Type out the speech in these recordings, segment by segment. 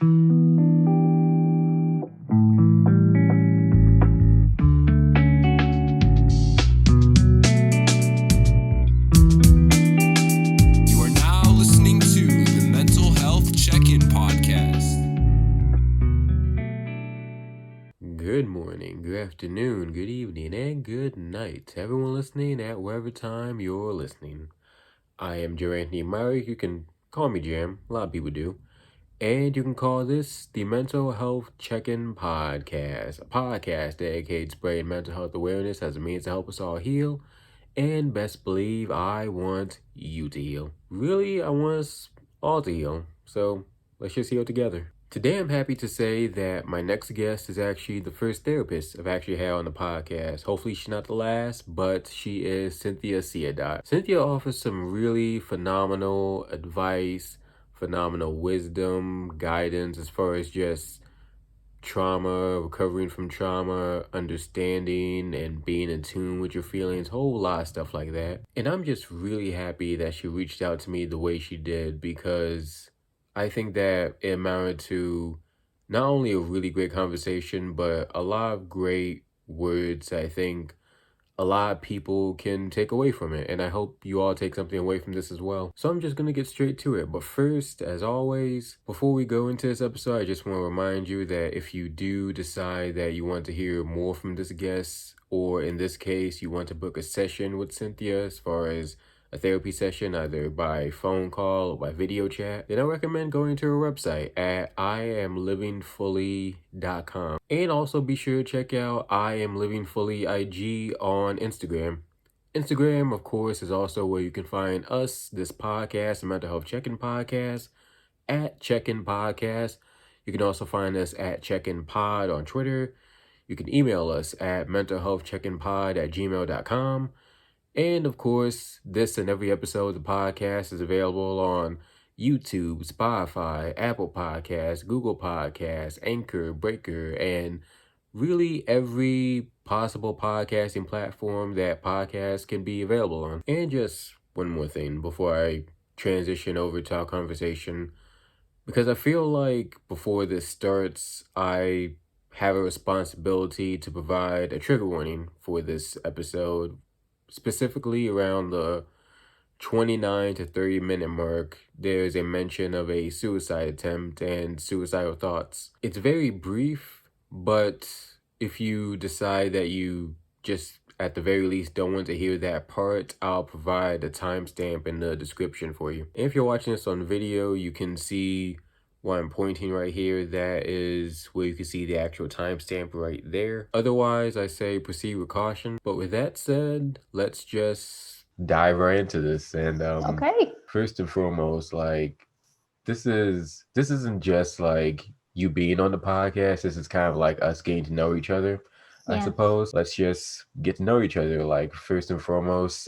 You are now listening to the Mental Health Check-In Podcast. Good morning, good afternoon, good evening, and good night to everyone listening at whatever time you're listening. I am Joe Anthony Murray. You can call me Jam. A lot of people do. And you can call this the Mental Health Check-In Podcast, a podcast dedicated to spreading mental health awareness as a means to help us all heal. And best believe I want you to heal. Really, I want us all to heal. So let's just heal together. Today, I'm happy to say that my next guest is actually the first therapist I've actually had on the podcast. Hopefully, she's not the last, but she is Cynthia Siadat. Cynthia offers some really phenomenal advice, phenomenal wisdom, guidance as far as just trauma, recovering from trauma, understanding and being in tune with your feelings, whole lot of stuff like that. And I'm just really happy that she reached out to me the way she did, because I think that it amounted to not only a really great conversation, but a lot of great words I think a lot of people can take away from it. And I hope you all take something away from this as well. So I'm just going to get straight to it. But first, as always, before we go into this episode, I just want to remind you that if you do decide that you want to hear more from this guest, or in this case, you want to book a session with Cynthia as far as a therapy session, either by phone call or by video chat, then I recommend going to her website at IamLivingFully.com. And also be sure to check out I Am Living Fully IG on Instagram. Instagram, of course, is also where you can find us, this podcast, the Mental Health Check-In Podcast, at Check-In Podcast. You can also find us at Check-In Pod on Twitter. You can email us at mentalhealthcheckinpod@gmail.com. And of course, this and every episode of the podcast is available on YouTube, Spotify, Apple Podcasts, Google Podcasts, Anchor, Breaker, and really every possible podcasting platform that podcasts can be available on. And just one more thing before I transition over to our conversation, because I feel like before this starts, I have a responsibility to provide a trigger warning for this episode, specifically around the 29 to 30 minute mark. There's a mention of a suicide attempt and suicidal thoughts. It's very brief, but if you decide that you just at the very least don't want to hear that part, I'll provide a timestamp in the description for you. And if you're watching this on video, you can see what I'm pointing right here. That is where you can see the actual timestamp right there. Otherwise, I say proceed with caution. But with that said, let's just dive right into this. And Okay. first and foremost, like this isn't just like you being on the podcast. This is kind of like us getting to know each other, I Yeah. suppose. Let's just get to know each other. Like first and foremost,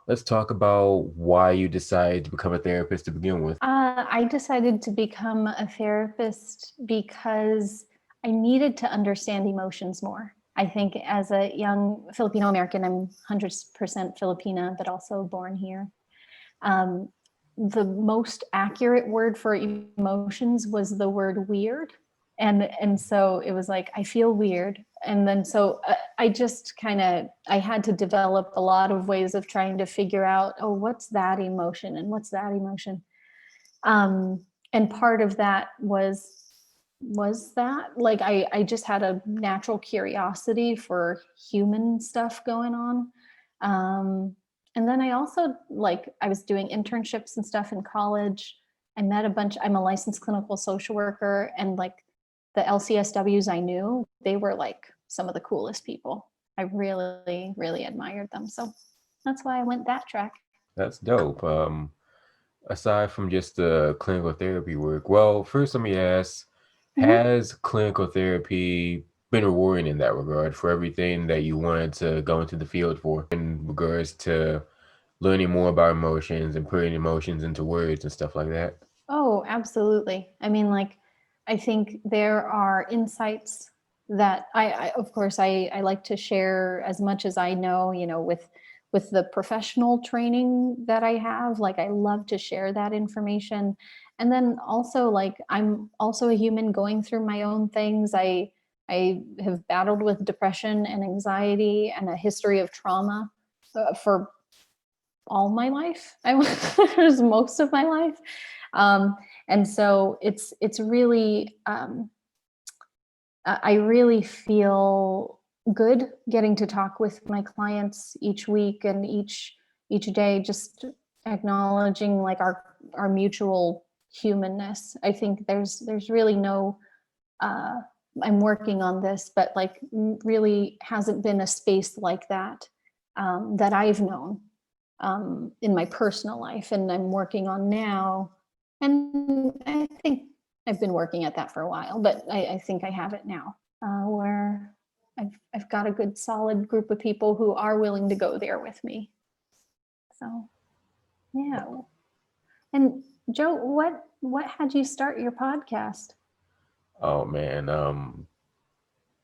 let's talk about why you decided to become a therapist to begin with. I decided to become a therapist because I needed to understand emotions more. I think as a young Filipino American, I'm 100% Filipina, but also born here. The most accurate word for emotions was the word weird. And so it was like, I feel weird. And then so I just I had to develop a lot of ways of trying to figure out, oh, what's that emotion and what's that emotion? And part of that was that like I just had a natural curiosity for human stuff going on. And then I also I was doing internships and stuff in college. I met I'm a licensed clinical social worker, and like the LCSWs I knew, they were like some of the coolest people. I really, really admired them. So that's why I went that track. That's dope. Aside from just the clinical therapy work, well, first let me ask, has clinical therapy been rewarding in that regard for everything that you wanted to go into the field for, in regards to learning more about emotions and putting emotions into words and stuff like that? Oh, absolutely. I mean, I think there are insights that of course, I like to share as much as I know, with the professional training that I have. Like, I love to share that information. And then also, like, I'm also a human going through my own things. I have battled with depression and anxiety and a history of trauma for all my life. I was most of my life. And so it's really I really feel good getting to talk with my clients each week and each day, just acknowledging like our mutual humanness. I think there's really no I'm working on this, but like really hasn't been a space like that that I've known in my personal life, and I'm working on now. And I think I've been working at that for a while, but I think I have it now, where I've got a good solid group of people who are willing to go there with me. So, yeah. And Joe, what had you start your podcast? Oh man,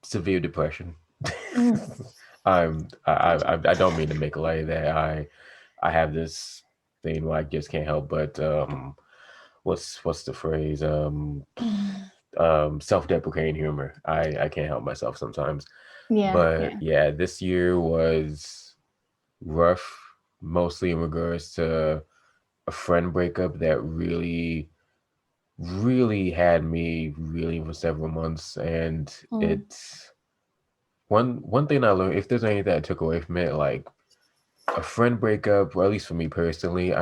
severe depression. Mm, I don't mean to make light of that. I have this thing where I just can't help but what's the phrase? mm. Self-deprecating humor. I can't help myself sometimes. Yeah, But yeah. yeah, this year was rough, mostly in regards to a friend breakup that really had me reeling for several months. And Mm, it's one thing I learned, if there's anything that I took away from it, like a friend breakup, or at least for me personally,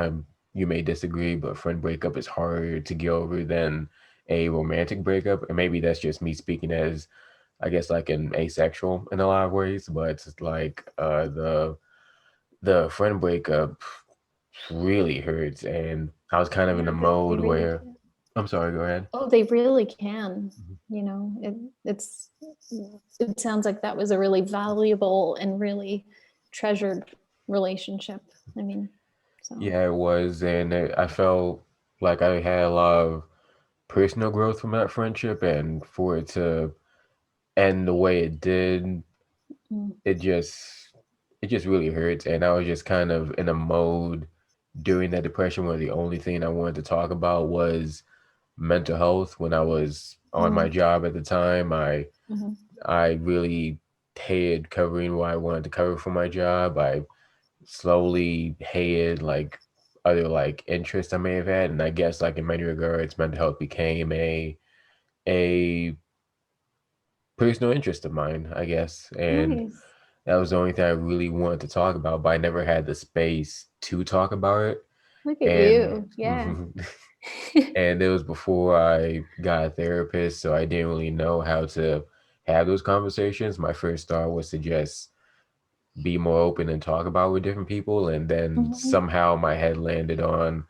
you may disagree, but a friend breakup is harder to get over than a romantic breakup. And maybe that's just me speaking as, I guess, like an asexual in a lot of ways. But it's like the friend breakup really hurts, and I was kind of in a yeah, they mode really where, can. I'm sorry, go ahead. Oh, they really can. Mhm. You know, it's it sounds like that was a really valuable and really treasured relationship. I mean, so Yeah, it was, and I felt like I had a lot of personal growth from that friendship, and for it to end the way it did, mm, it just it just really hurts. And I was just kind of in a mode during that depression where the only thing I wanted to talk about was mental health. When I was on my mm, job at the time, mhm. I really hated covering what I wanted to cover for my job. I slowly hated like other like interests I may have had, and I guess like in many regards, mental health became a personal interest of mine, I guess. And Nice. that was the only thing I really wanted to talk about, but I never had the space to talk about it. Look at And you. Yeah. and it was before I got a therapist, so I didn't really know how to have those conversations. My first thought was to just be more open and talk about with different people, and then Mhm. somehow my head landed on,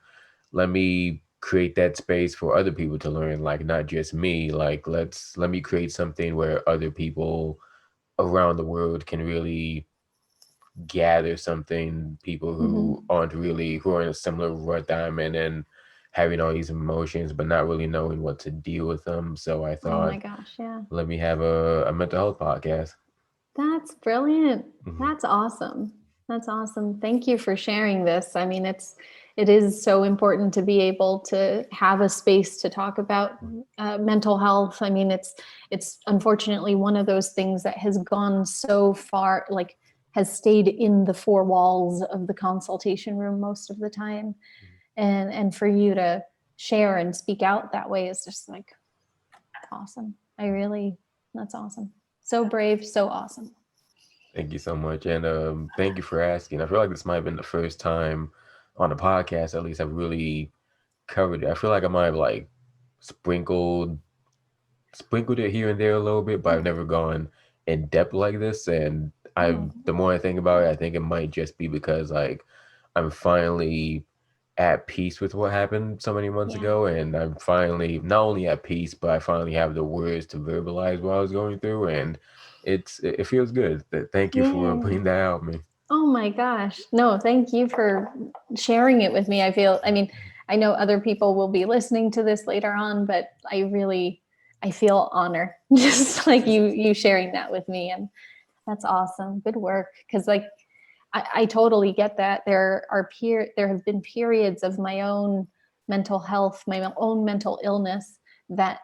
let me create that space for other people to learn, like not just me. Like let me create something where other people around the world can really gather something, people who Mhm. aren't really, who are in a similar rut that I'm in, and having all these emotions but not really knowing what to deal with them. So I Oh my thought, gosh. Yeah. let me have a mental health podcast. That's brilliant. Mhm. That's awesome. That's awesome. Thank you for sharing this. I mean, it is so important to be able to have a space to talk about mental health. I mean, it's unfortunately one of those things that has gone so far, like has stayed in the four walls of the consultation room most of the time. And for you to share and speak out that way is just like awesome. I really, that's awesome. So brave, so awesome. Thank you so much. And thank you for asking. I feel like this might have been the first time on the podcast, at least, I've really covered it. I feel like I might have like sprinkled sprinkled it here and there a little bit, but I've Oh, never gone in depth like this. And oh, the more I think about it, I think it might just be because like I'm finally at peace with what happened so many months yeah. ago, and I'm finally not only at peace, but I finally have the words to verbalize what I was going through, and it feels good. Thank you for Yay. putting that out me. Oh my gosh. No, thank you for sharing it with me. I mean, I know other people will be listening to this later on, but I feel honor just like you sharing that with me. And that's awesome. Good work. Cause like, I totally get that. There have been periods of my own mental health, my own mental illness, that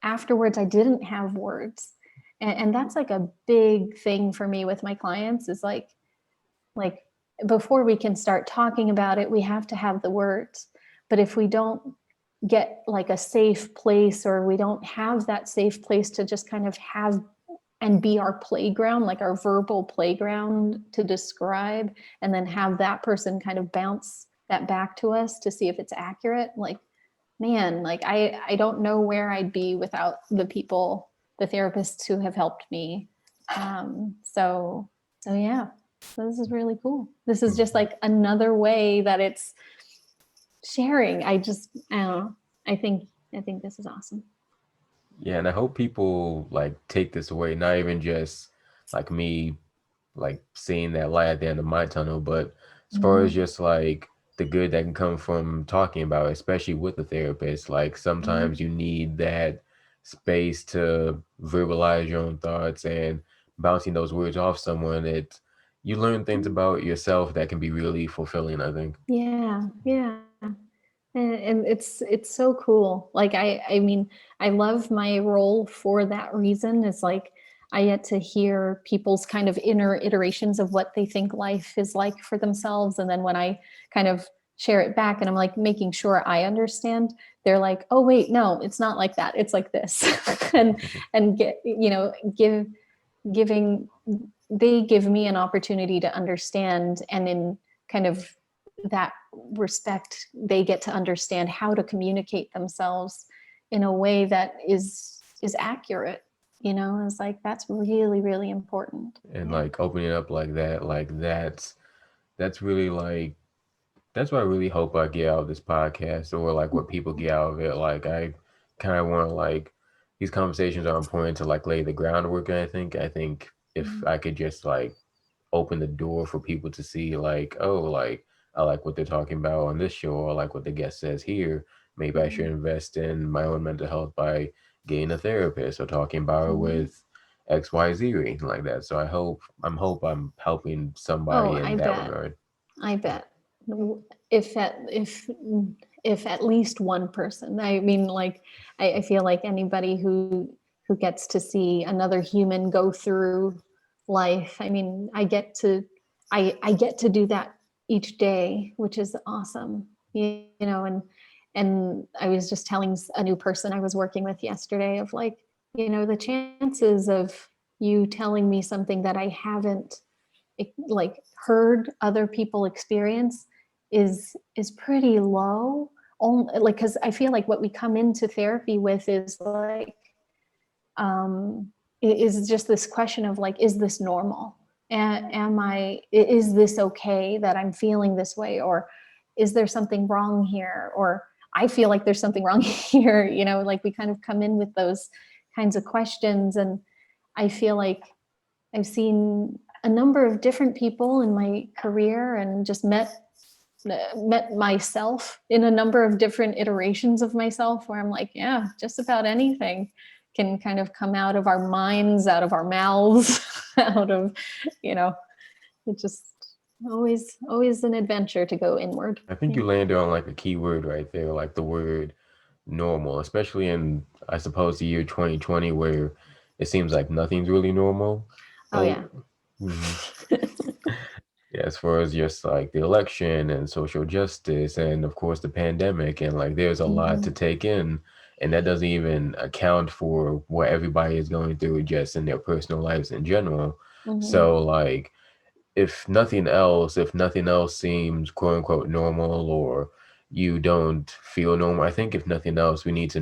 afterwards I didn't have words. And that's like a big thing for me with my clients, is like before we can start talking about it, we have to have the words. But if we don't get like a safe place, or we don't have that safe place to just kind of have and be our playground, like our verbal playground to describe, and then have that person kind of bounce that back to us to see if it's accurate, like, man, like I don't know where I'd be without the people, the therapists who have helped me. So yeah, so this is really cool. This is just like another way that it's sharing. I don't know. I think this is awesome. Yeah, and I hope people like take this away, not even just like me like seeing that light at the end of my tunnel, but as far as Mm-hmm. just like the good that can come from talking about it, especially with a therapist. Like sometimes you need that space to verbalize your own thoughts, and bouncing those words off someone, you learn things about yourself that can be really fulfilling, I think. Yeah, yeah. And it's so cool. Like I mean, I love my role for that reason. It's like I get to hear people's kind of inner iterations of what they think life is like for themselves. And then when I kind of share it back and I'm like making sure I understand, they're like, oh wait, no, it's not like that. It's like this. And get, giving they give me an opportunity to understand, and in kind of that respect, they get to understand how to communicate themselves in a way that is accurate. It's like that's really, really important. And Yeah. like opening up like that's really like that's what I really hope I get out of this podcast, or like what people get out of it. Like I kind of want to like these conversations are important to like lay the groundwork. And I think if I could just like open the door for people to see like, oh, like I like what they're talking about on this show, or I like what the guest says here. Maybe I should invest in my own mental health by getting a therapist or talking about it Mhm. with XYZ or anything like that. So I'm helping Oh, somebody in I that bet. regard. I bet. If at if if at least one person. I mean, like, I feel like anybody who gets to see another human go through life. I mean, I get to do that each day, which is awesome. And I was just telling a new person I was working with yesterday of like, the chances of you telling me something that I haven't like heard other people experience is pretty low. Only like, because I feel like what we come into therapy with is like is just this question of like, is this normal? Is this okay that I'm feeling this way? Or is there something wrong here? Or I feel like there's something wrong here. Like we kind of come in with those kinds of questions. And I feel like I've seen a number of different people in my career, and just met myself in a number of different iterations of myself, where I'm like, yeah, just about anything can kind of come out of our minds, out of our mouths, out of, you know, it just always an adventure to go inward. I think Yeah. you landed on like a key word right there, like the word normal, especially in I suppose the year 2020 where it seems like nothing's really normal. Oh But yeah. mhm. Yeah, as far as just like the election and social justice and of course the pandemic, and like there's a lot to Mm-hmm. take in, and that doesn't even account for what everybody is going through just in their personal lives in general. Mm-hmm. So like if nothing else seems quote unquote normal, or you don't feel normal, I think if nothing else, we need to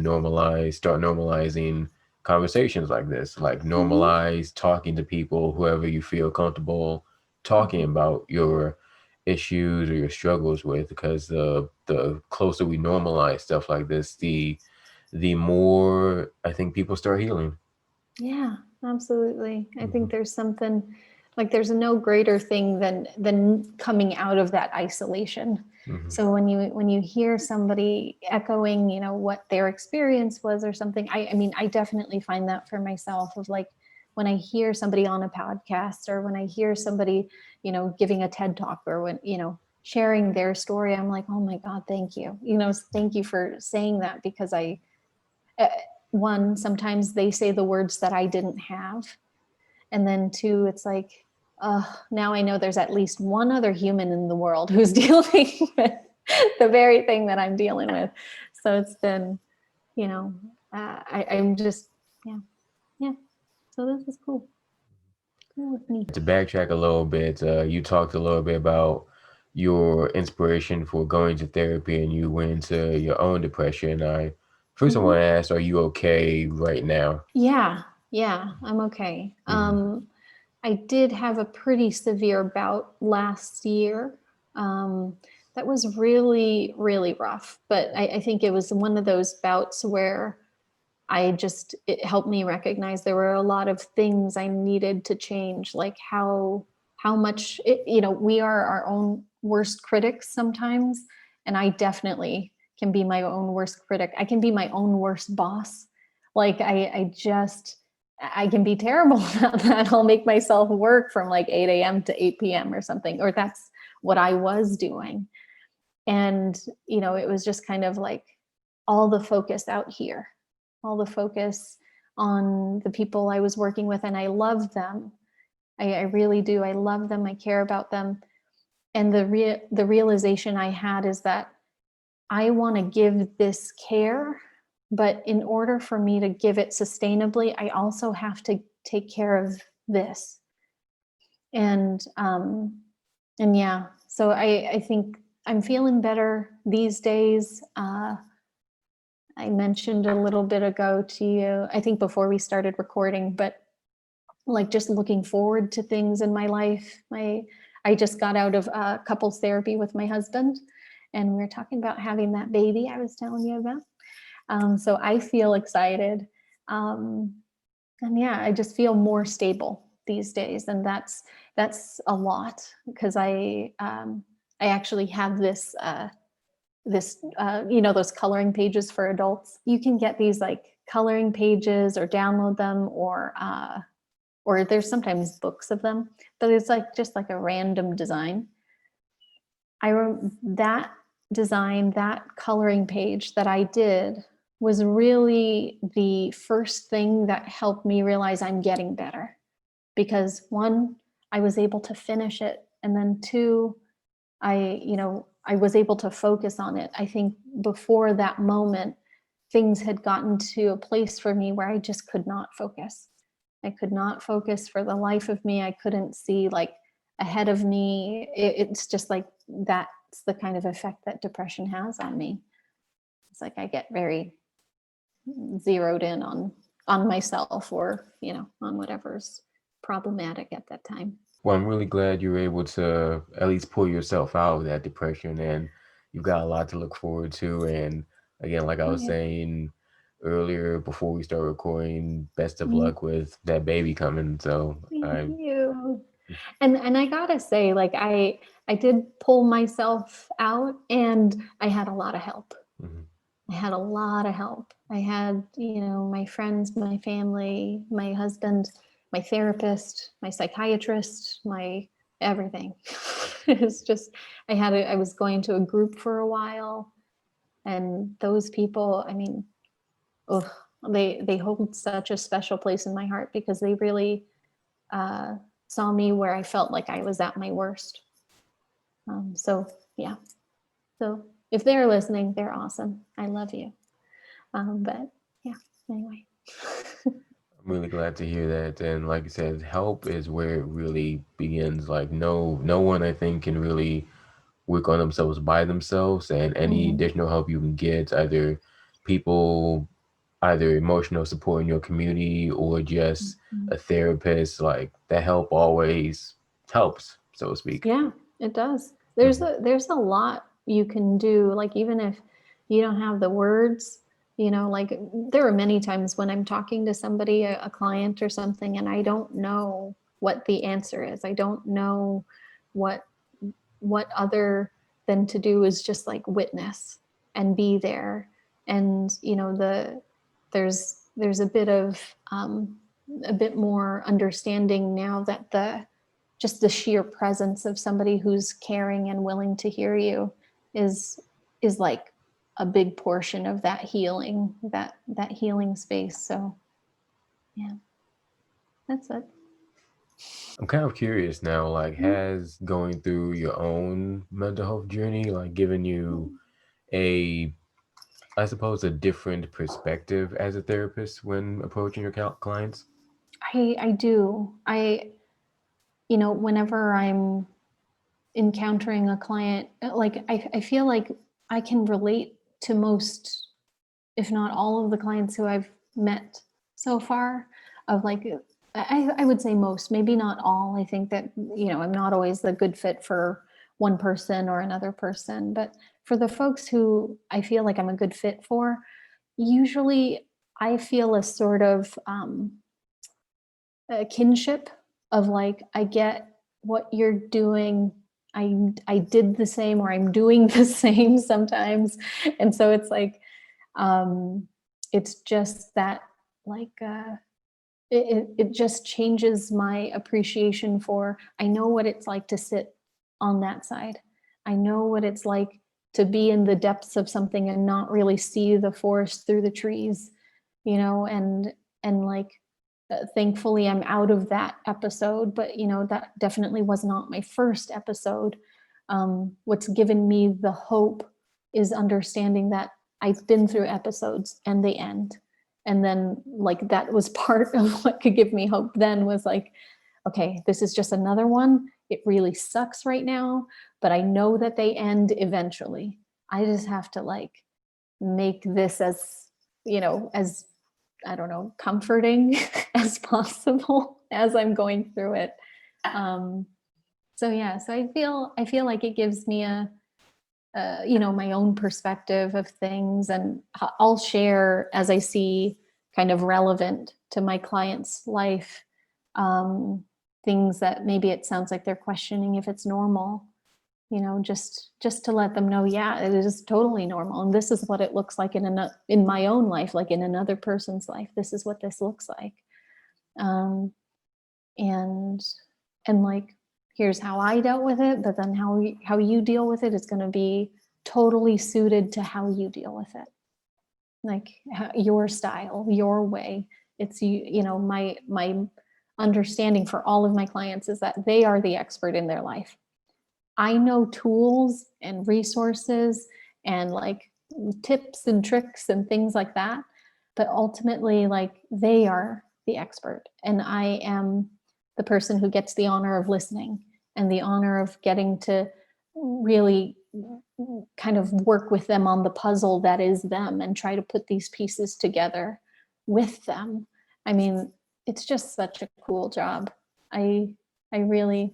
start normalizing conversations like this, like Mm-hmm. normalize talking to people, whoever you feel comfortable talking Mm-hmm. about your issues or your struggles with, because the closer we normalize stuff like this, the more I think people start healing. Yeah, absolutely. I think Hmm. there's something like there's no greater thing than coming out of that isolation. Hmm. So when you hear somebody echoing, what their experience was or something, I mean, I definitely find that for myself of like when I hear somebody on a podcast, or when I hear somebody, giving a TED talk, or when, sharing their story, I'm like, oh my God, thank you. Thank you for saying that, because one, sometimes they say the words that I didn't have. And then two, it's like, now I know there's at least one other human in the world who's dealing with the very thing that I'm dealing with. So it's been, I'm just, yeah. So this is cool. Cool with me. To backtrack a little bit, you talked a little bit about your inspiration for going to therapy, and you went into your own depression. I want to ask, are you okay right now? Yeah, I'm okay. I did have a pretty severe bout last year. That was really, really rough. But I think it was one of those bouts where it helped me recognize there were a lot of things I needed to change, like how much, we are our own worst critics sometimes. And I definitely can be my own worst critic. I can be my own worst boss. Like I can be terrible about that. I'll make myself work from like 8 a.m. to 8 p.m. or something, or that's what I was doing. And, it was just kind of like all the focus out here, all the focus on the people I was working with. And I love them. I really do. I love them. I care about them. And the realization I had is that I want to give this care, but in order for me to give it sustainably, I also have to take care of this. And yeah, so I think I'm feeling better these days. I mentioned a little bit ago to you, I think before we started recording, but like just looking forward to things in my life. I just got out of couples therapy with my husband, and we were talking about having that baby I was telling you about. So I feel excited. And yeah, I just feel more stable these days. And that's a lot, because I actually have this those coloring pages for adults. You can get these like coloring pages or download them, or there's sometimes books of them, but it's like just like a random design. That design, that coloring page that I did was really the first thing that helped me realize I'm getting better, because one, I was able to finish it, and then two, I was able to focus on it. I think before that moment, things had gotten to a place for me where I just could not focus. I could not focus for the life of me. I couldn't see like ahead of me. It's just like, that's the kind of effect that depression has on me. It's like I get very zeroed in on myself, or, on whatever's problematic at that time. Well, I'm really glad you were able to at least pull yourself out of that depression, and you've got a lot to look forward to. And again, like I was saying earlier before we start recording, best of luck with that baby coming. So Thank you. And I gotta say, like I did pull myself out, and I had a lot of help. I had a lot of help. I had, my friends, my family, my husband, my therapist, my psychiatrist, my everything. It's just, I was going to a group for a while, and those people, I mean, they hold such a special place in my heart, because they really saw me where I felt like I was at my worst. So yeah. So if they're listening, they're awesome. I love you. But yeah, anyway. I'm really glad to hear that. And like you said, help is where it really begins. Like no one I think can really work on themselves by themselves, and any additional help you can get, either emotional support in your community or just a therapist, like that help always helps, so to speak. Yeah, it does. There's a lot you can do. Like, even if you don't have the words, like there are many times when I'm talking to somebody, a client or something, and I don't know what the answer is. I don't know what other than to do is just like witness and be there. And there's a bit of a bit more understanding now that just the sheer presence of somebody who's caring and willing to hear you is like a big portion of that healing, that healing space. So yeah, that's it. I'm kind of curious now, like, has going through your own mental health journey, like, given you I suppose, a different perspective as a therapist when approaching your clients? I do. You know, whenever I'm encountering a client, like I feel like I can relate to most, if not all of the clients who I've met so far, of like, I would say most, maybe not all. I think that, you know, I'm not always the good fit for one person or another person, but for the folks who I feel like I'm a good fit for, usually I feel a sort of a kinship of like, I get what you're doing. I did the same, or I'm doing the same sometimes. And so it's like, it's just that like, it just changes my appreciation for, I know what it's like to sit on that side. I know what it's like to be in the depths of something and not really see the forest through the trees, you know, and like, thankfully I'm out of that episode, but you know, that definitely was not my first episode. What's given me the hope is understanding that I've been through episodes and they end. And then like, that was part of what could give me hope then, was like, okay, this is just another one. It really sucks right now, but I know that they end eventually. I just have to like make this as, you know, as, I don't know, comforting as possible as I'm going through it. So yeah, so I feel like it gives me a you know, my own perspective of things, and I'll share as I see kind of relevant to my client's life, things that maybe it sounds like they're questioning if it's normal, you know, just to let them know, yeah, it is totally normal, and this is what it looks like in my own life, like in another person's life. This is what this looks like, and like, here's how I dealt with it, but then how you deal with it is going to be totally suited to how you deal with it, like your style, your way. It's you know, my understanding for all of my clients is that they are the expert in their life. I know tools and resources and like tips and tricks and things like that, but ultimately, like, they are the expert, and I am the person who gets the honor of listening and the honor of getting to really kind of work with them on the puzzle that is them, and try to put these pieces together with them. I mean, it's just such a cool job. I really,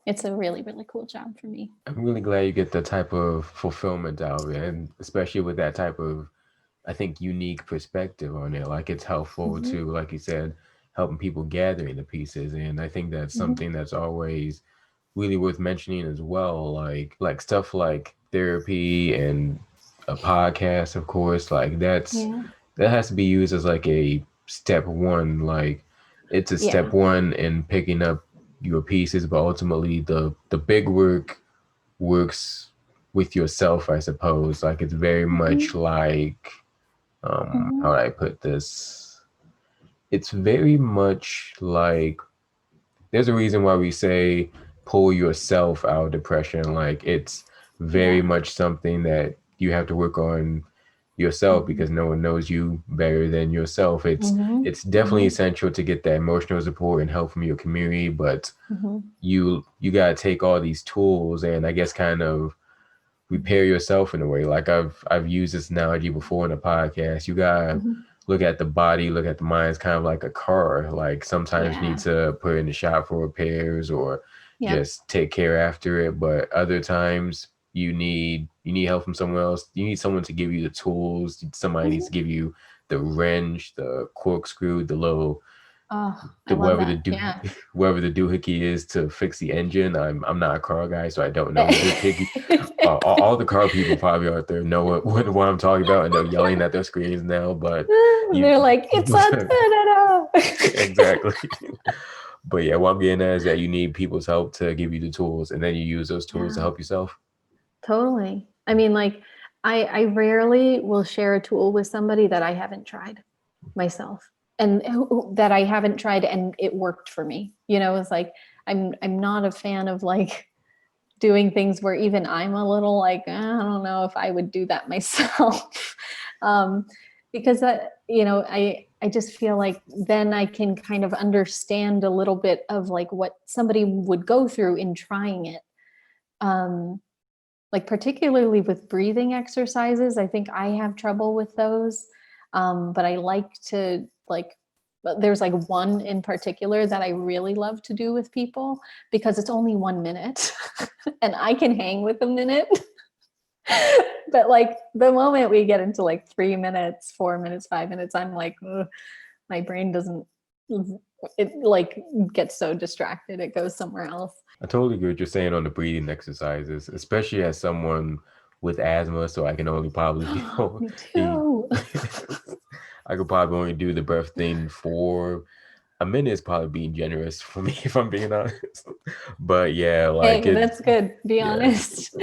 it's a really, really cool job for me. I'm really glad you get the type of fulfillment out of it, and especially with that type of, I think, unique perspective on it. Like, it's helpful to, like you said, helping people gathering the pieces. And I think that's something that's always really worth mentioning as well. Like stuff like therapy and a podcast, of course, like that has to be used as like a step one. Like, it's a step one in picking up your pieces, but ultimately the big work works with yourself, I suppose. Like, it's very much like, how do I put this? It's very much like, there's a reason why we say pull yourself out of depression. Like, it's very much something that you have to work on yourself, because no one knows you better than yourself. It's definitely essential to get that emotional support and help from your community, but you got to take all these tools and, I guess, kind of repair yourself in a way. Like, I've used this analogy before in a podcast. You gotta look at the body, look at the mind. It's kind of like a car. Like, sometimes you need to put it in the shop for repairs, or just take care after it. But other times you need help from someone else. You need someone to give you the tools. Somebody needs to give you the wrench, the corkscrew, the little whoever the doohickey is to fix the engine. I'm not a car guy, so I don't know doohickey. All the car people probably out there know what I'm talking about, and they're yelling at their screens now. But they're like, it's a exactly. But yeah, what I'm getting at is that you need people's help to give you the tools, and then you use those tools to Yeah, help yourself. totally. I mean, like, I rarely will share a tool with somebody that I haven't tried myself, and that I haven't tried and it worked for me. It's like I'm not a fan of like doing things where even I'm a little like, I don't know if I would do that myself. um, because I just feel like then I can kind of understand a little bit of like what somebody would go through in trying it. Um, like particularly with breathing exercises, I think I have trouble with those. But I like to like, there's like one in particular that I really love to do with people because it's only 1 minute and I can hang with a minute. But like the moment we get into like 3 minutes, 4 minutes, 5 minutes, I'm like, ugh, my brain doesn't, it like gets so distracted, it goes somewhere else. I totally agree with what you're saying on the breathing exercises, especially as someone with asthma. So I can only probably, Me the too. I could probably only do the breath thing for a minute is probably being generous for me if I'm being honest. But yeah, like Hey, it, that's good. Be yeah. honest.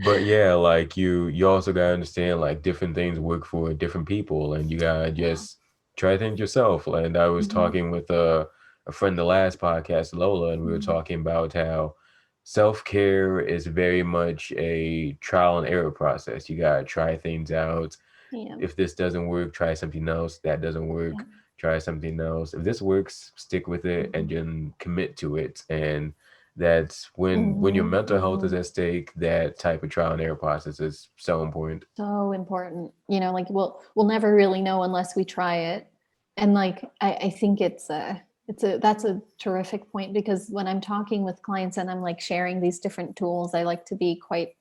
But yeah, like you also gotta understand like different things work for different people, and you gotta Yeah. just try things yourself. And I was Mhm. talking with a friend the last podcast, Lola, and we were Mhm. talking about how self-care is very much a trial and error process. You gotta try things out. Yeah. If this doesn't work, try something else. That doesn't Yeah. work, try something else. If this works, stick with it Mhm. and then commit to it. And that's when your Mhm. mental health is Mhm. at stake, that type of trial and error process is so important. So important. Like we'll never really know unless we try it. And like I think it's a that's a terrific point because when I'm talking with clients and I'm like sharing these different tools, I like to be quite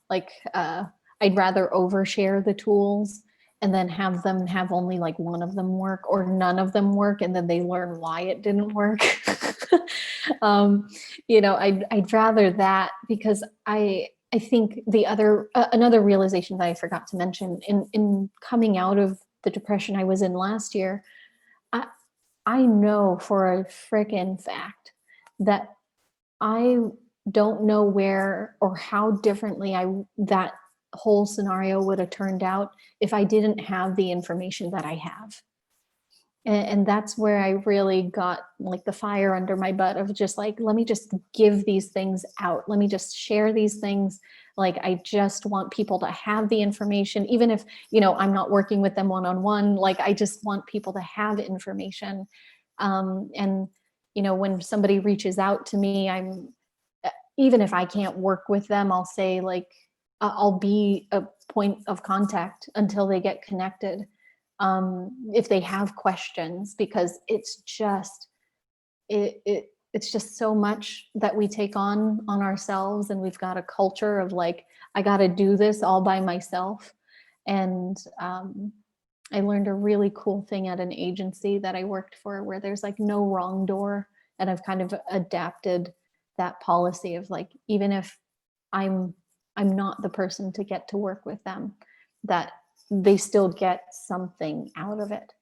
like I'd rather overshare the tools and then have them have only like one of them work or none of them work and then they learn why it didn't work. um, I'd rather that because I think the other another realization that I forgot to mention in coming out of the depression I was in last year, I I know for a freaking fact that I don't know where or how differently I that whole scenario would have turned out if I didn't have the information that I have. And that's where I really got like the fire under my butt of just like, let me just give these things out. Let me just share these things. Like, I just want people to have the information, even if, I'm not working with them one on one. Like, I just want people to have information. And, when somebody reaches out to me, even if I can't work with them, I'll say, like, I'll be a point of contact until they get connected if they have questions, because it's just so much that we take on ourselves, and we've got a culture of like, I got to do this all by myself. And I learned a really cool thing at an agency that I worked for where there's like no wrong door, and I've kind of adapted that policy of like, even if i'm I'm not the person to get to work with them, that they still get something out of it,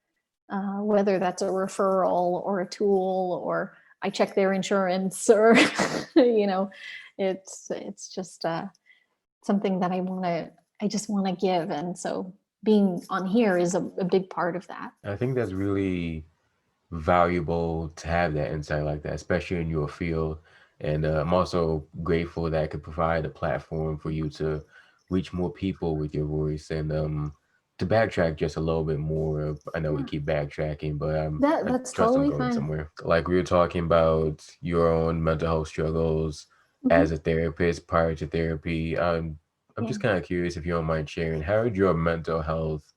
whether that's a referral or a tool or I check their insurance or it's just something that I just want to give. And so being on here is a big part of that. I think that's really valuable to have that insight like that, especially in your field. And I'm also grateful that I could provide a platform for you to reach more people with your voice. And to backtrack just a little bit more, I know we Yeah, keep backtracking, but I that's trust I'm totally going fine. somewhere. Like we were talking about your own mental health struggles Hmm. as a therapist prior to therapy. I'm Yeah, just kind of curious if you don't mind sharing, how did your mental health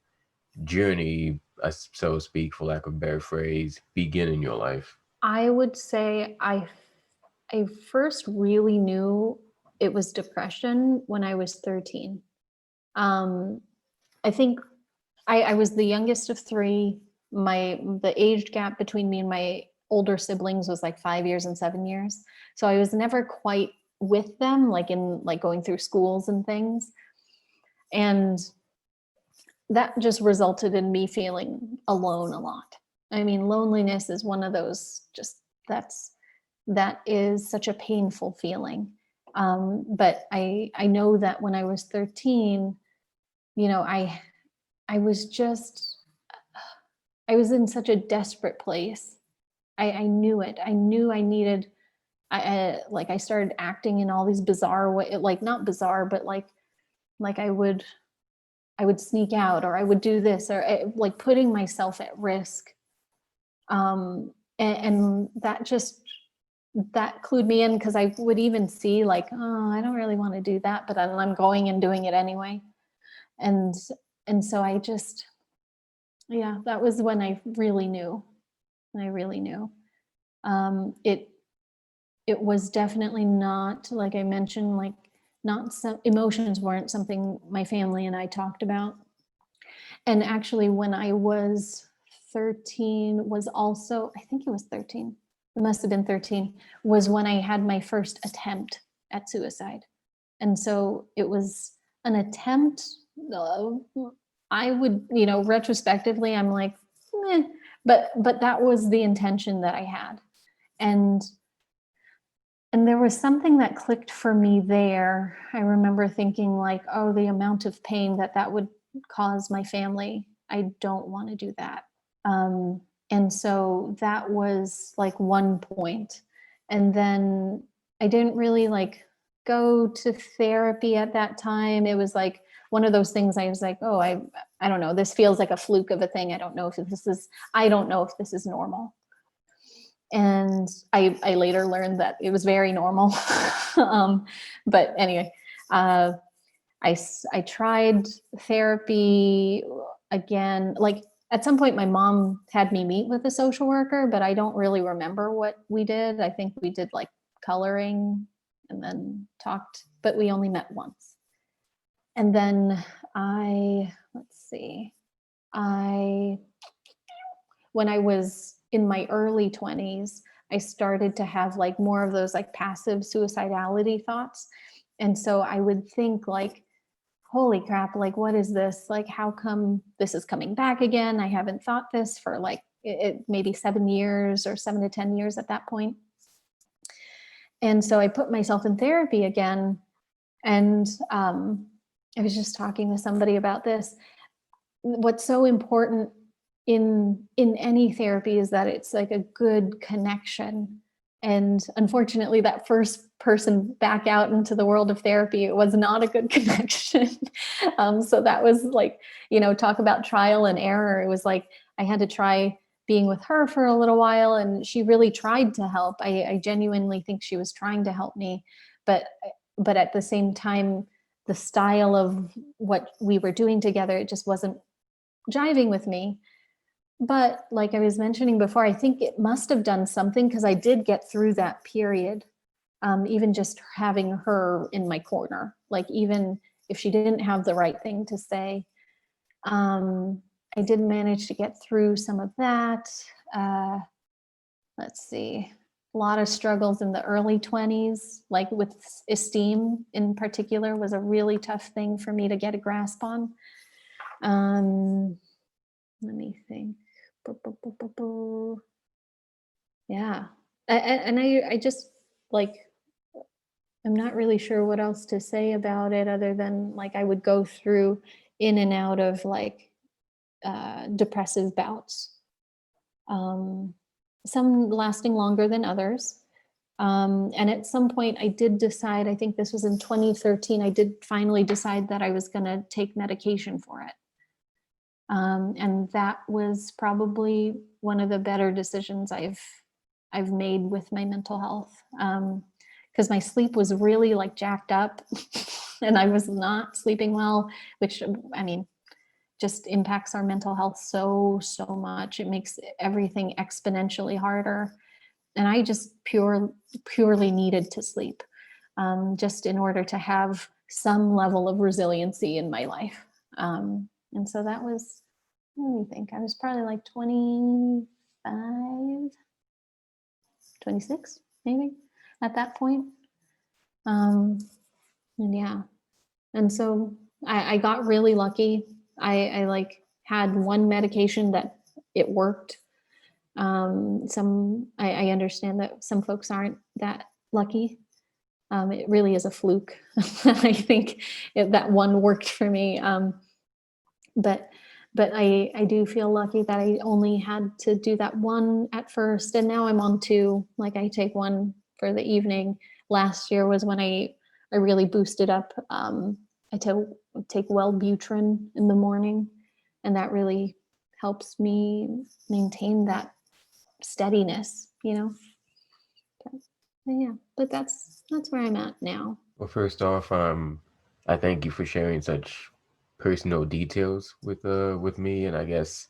journey, so to speak, for lack of a better phrase, begin in your life? I would say I first really knew it was depression when I was 13. um, I think I was the youngest of three. The age gap between me and my older siblings was like 5 years and 7 years. So I was never quite with them, like in like going through schools and things. And that just resulted in me feeling alone a lot. loneliness is one of those, that is such a painful feeling. But I know that when I was 13, I was in such a desperate place. I knew it. I knew I needed, I started acting in all these bizarre ways, like not bizarre, but like I would sneak out, or I would do this, or like putting myself at risk. And that clued me in, because I would even see like, oh, I don't really want to do that, but I'm going and doing it anyway. And so that was when I really knew. It was definitely not, like I mentioned, like not some emotions weren't something my family and I talked about. And actually, when I was 13 was also, I think it was 13, it must have been 13, was when I had my first attempt at suicide. And so it was an attempt. I would, retrospectively, I'm like, but that was the intention that I had. And there was something that clicked for me there. I remember thinking like, oh, the amount of pain that would cause my family. I don't want to do that. And so that was like one point. And then I didn't really like go to therapy at that time. It was like one of those things I was like, oh, I don't know. This feels like a fluke of a thing. I don't know if this is normal. And I later learned that it was very normal. But anyway, I tried therapy again. Like at some point, my mom had me meet with a social worker, but I don't really remember what we did. I think we did like coloring and then talked, but we only met once. And then when I was in my early 20s, I started to have like more of those like passive suicidality thoughts. And so I would think like, holy crap, like, what is this? Like, how come this is coming back again? I haven't thought this for like maybe 7 years or 7 to 10 years at that point. And so I put myself in therapy again. And I was just talking with somebody about this. What's so important in any therapy is that it's like a good connection. And unfortunately, that first person back out into the world of therapy, it was not a good connection. So that was like, talk about trial and error. It was like I had to try being with her for a little while, and she really tried to help. I genuinely think she was trying to help me, but at the same time, the style of what we were doing together, it just wasn't jiving with me. But like I was mentioning before, I think it must have done something, because I did get through that period, even just having her in my corner. Like even if she didn't have the right thing to say, I did manage to get through some of that. Let's see, a lot of struggles in the early 20s, like with esteem in particular, was a really tough thing for me to get a grasp on. Let me think. Yeah. And I just like, I'm not really sure what else to say about it, other than like I would go through in and out of like depressive bouts, some lasting longer than others. And at some point I did decide, I think this was in 2013, I did finally decide that I was going to take medication for it. And that was probably one of the better decisions I've made with my mental health. Because my sleep was really like jacked up and I was not sleeping well, which just impacts our mental health so much. It makes everything exponentially harder. And I just purely needed to sleep, just in order to have some level of resiliency in my life. And so that was, let me think, I was probably like 25, 26, maybe at that point. And yeah. And so I got really lucky. I like had one medication that it worked. I understand that some folks aren't that lucky. It really is a fluke. I think that one worked for me. But I do feel lucky that I only had to do that one at first, and now I'm on two. Like I take one for the evening. Last year was when I really boosted up. I take Wellbutrin in the morning, and that really helps me maintain that steadiness. Yeah, but that's where I'm at now. Well, first off, I thank you for sharing such personal details with me and I guess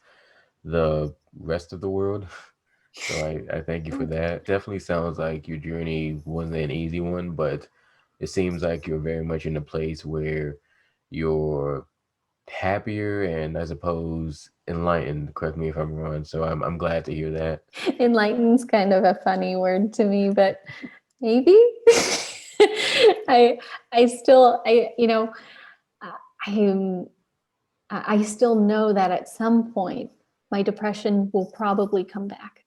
the rest of the world. So I thank you for that. Definitely sounds like your journey wasn't an easy one, but it seems like you're very much in a place where you're happier and I suppose enlightened. Correct me if I'm wrong. So I'm glad to hear that. Enlightened's kind of a funny word to me, but maybe. I I still I I still know that at some point my depression will probably come back.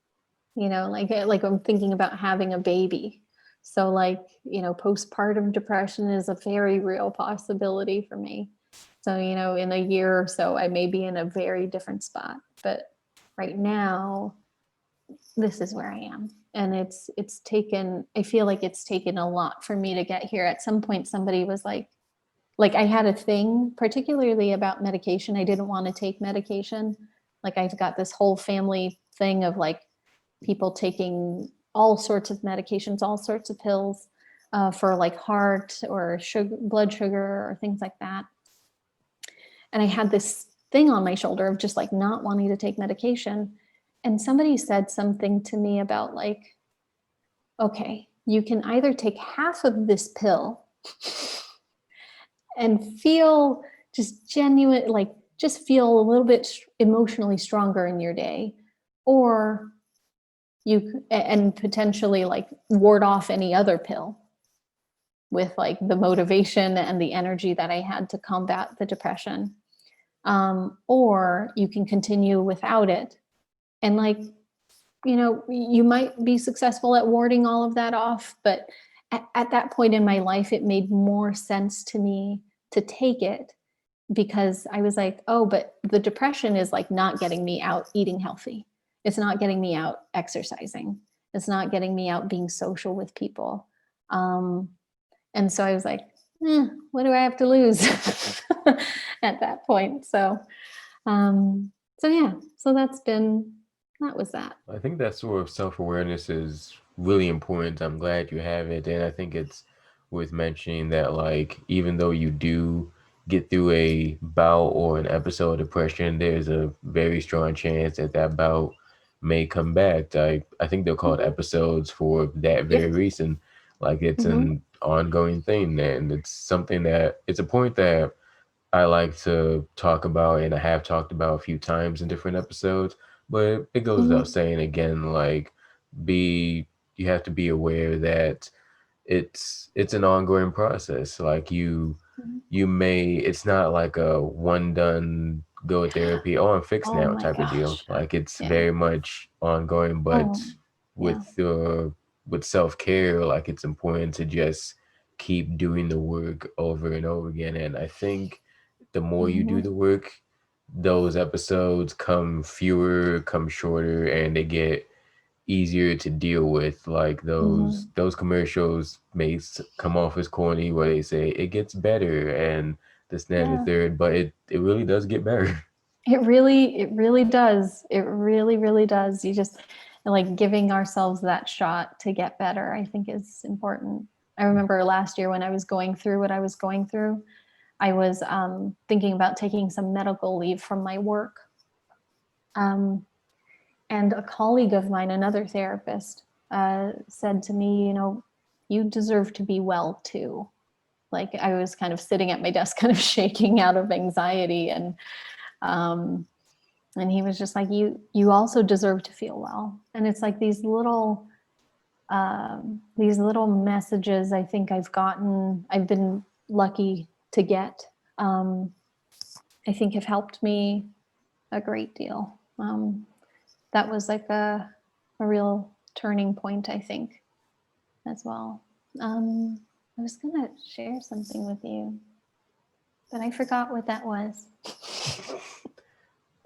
Like I'm thinking about having a baby. So postpartum depression is a very real possibility for me. So, in a year or so I may be in a very different spot, but right now this is where I am. And it's taken, I feel like it's taken a lot for me to get here. At some point somebody was like I had a thing particularly about medication. I didn't want to take medication. Like I've got this whole family thing of like people taking all sorts of medications, all sorts of pills for like heart or blood sugar or things like that. And I had this thing on my shoulder of just like not wanting to take medication. And somebody said something to me about like, okay, you can either take half of this pill and feel just genuine, like just feel a little bit emotionally stronger in your day, or and potentially like ward off any other pill with like the motivation and the energy that I had to combat the depression. Or you can continue without it. And you might be successful at warding all of that off, but at that point in my life, it made more sense to me to take it because I was like, oh, but the depression is like not getting me out eating healthy. It's not getting me out exercising. It's not getting me out being social with people. And so I was like, what do I have to lose at that point? So yeah, so that was that. I think that sort of self-awareness is really important. I'm glad you have it. And I think it's worth mentioning that, like, even though you do get through a bout or an episode of depression, there's a very strong chance that that bout may come back. I think they're called Mhm. episodes for that very Yep. reason. Like, it's Mm-hmm. an ongoing thing. And it's something that, it's a point that I like to talk about and I have talked about a few times in different episodes, but it goes without Mm-hmm. saying again, like be you have to be aware that it's an ongoing process. Like you may it's not like a one done go to therapy, oh I'm fixed Oh now my type of deal. gosh. Like it's Yeah. very much ongoing, but Oh, yeah. with with self-care, like it's important to just keep doing the work over and over again. And I think the more you do Mm-hmm. the work, those episodes come fewer, come shorter, and they get easier to deal with. Like Mm-hmm. those commercials may come off as corny, where they say it gets better and this, that, and the Yeah. third, but it really does get better. It really does. It really, really does. You just like giving ourselves that shot to get better, I think is important. I remember last year when I was going through what I was going through, I was thinking about taking some medical leave from my work. Um, and a colleague of mine, another therapist, said to me, you deserve to be well too. Like I was kind of sitting at my desk, kind of shaking out of anxiety, um, and he was just like, you also deserve to feel well. And it's like these little messages I think I've been lucky to get, I think have helped me a great deal. that was like a real turning point, I think, as well. I was gonna share something with you, but I forgot what that was.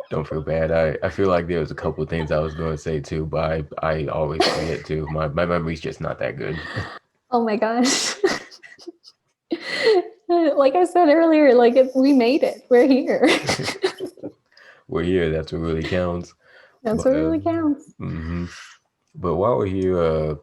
Don't feel bad. I feel like there was a couple of things I was going to say too, but I always forget too. My memory's just not that good. Oh my gosh. Like I said earlier, like we made it. We're here. We're here. That's what really counts. That's But what really counts. but while we're here,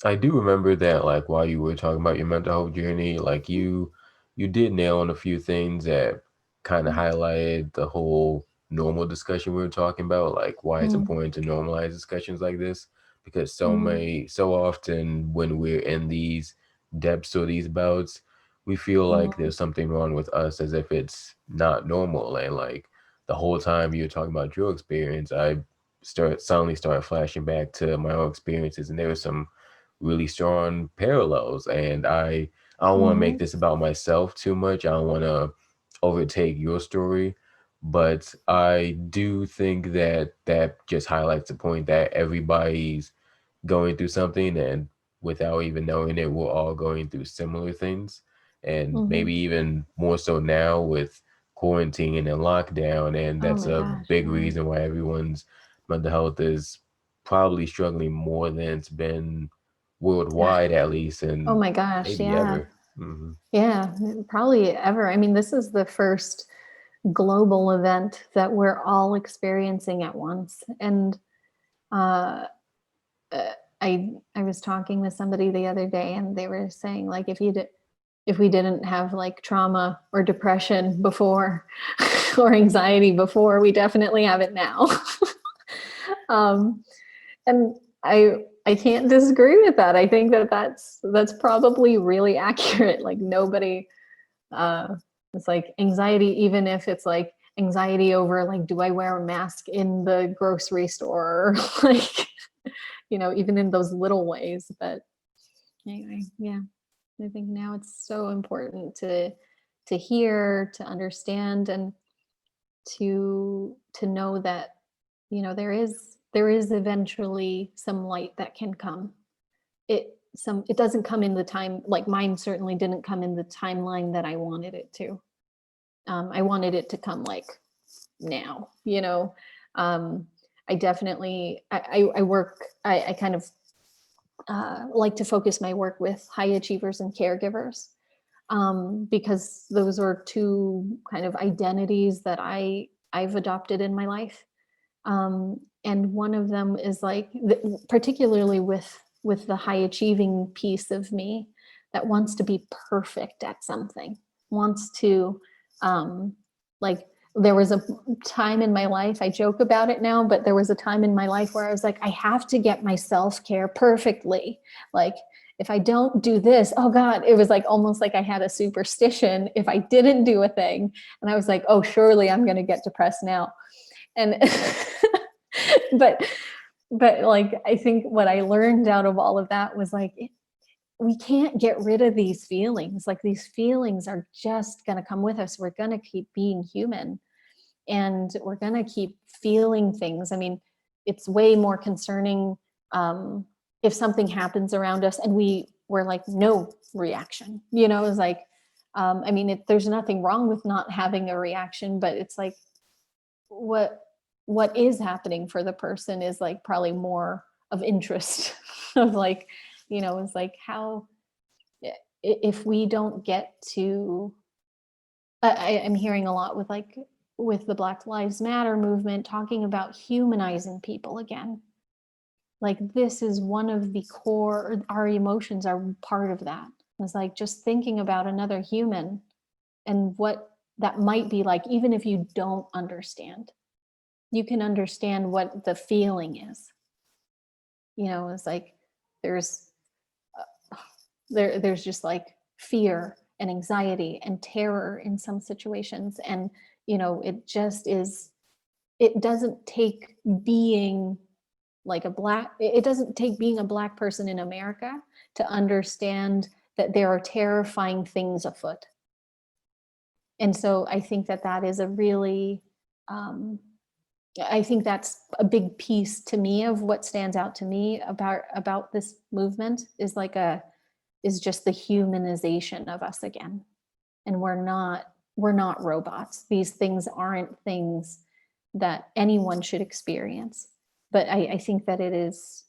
I do remember that like while you were talking about your mental health journey, like you did nail on a few things that kind of highlighted the whole normal discussion we were talking about, like why it's Mm, important to normalize discussions like this, because mm, so often when we're in these depths or these bouts, we feel like mm. there's something wrong with us as if it's not normal. And like the whole time you're talking about your experience, I suddenly started flashing back to my own experiences, and there were some really strong parallels. And I don't want to make Mhm. this about myself too much. I don't want to overtake your story, but I do think that that just highlights the point that everybody's going through something, and without even knowing it, we're all going through similar things, and maybe Mhm. even more so now with quarantine and lockdown. And Oh that's my a gosh, big yeah. reason why everyone's mental health is probably struggling more than it's been worldwide, at least, Oh and my gosh, maybe yeah. ever. Yeah, probably ever. I mean, this is the first global event that we're all experiencing at once. And uh, uh, I was talking with somebody the other day, and they were saying like if we didn't have like trauma or depression before or anxiety before, we definitely have it now. um, and I can't disagree with that. I think that that's probably really accurate. Like nobody, uh, it's like anxiety, even if it's like anxiety over like, do I wear a mask in the grocery store? Like, even in those little ways. But anyway, yeah, I think now it's so important to hear, to understand, and to know that there is eventually some light that can come. It doesn't come in the time, like mine certainly didn't come in the timeline that I wanted it to. I wanted it to come like now, um, I definitely I work I kind of like to focus my work with high achievers and caregivers, because those are two kind of identities that I've adopted in my life. And one of them is like particularly with the high achieving piece of me that wants to be perfect at something, wants to like there was a time in my life, I joke about it now, but there was a time in my life where I was like, I have to get my self-care perfectly. Like if I don't do this, oh God, it was like almost like I had a superstition if I didn't do a thing. And I was like, oh, surely I'm going to get depressed now. And but like I think what I learned out of all of that was like we can't get rid of these feelings. Like these feelings are just going to come with us. We're going to keep being human, and we're going to keep feeling things. I mean, it's way more concerning if something happens around us and we're like no reaction. It's like I mean, there's nothing wrong with not having a reaction, but it's like what what is happening for the person is like probably more of interest of like, it's like how if we don't get to I'm hearing a lot with like with the Black Lives Matter movement talking about humanizing people again. Like this is one of the core, our emotions are part of that. It's like just thinking about another human and what that might be like, even if you don't understand, you can understand what the feeling is. It's like there's there's just like fear and anxiety and terror in some situations, and it just is. It doesn't take being like it doesn't take being a Black person in America to understand that there are terrifying things afoot. And so I think that that is a really um, I think that's a big piece to me of what stands out to me about this movement is just the humanization of us again. And we're not robots. These things aren't things that anyone should experience. But I think that it is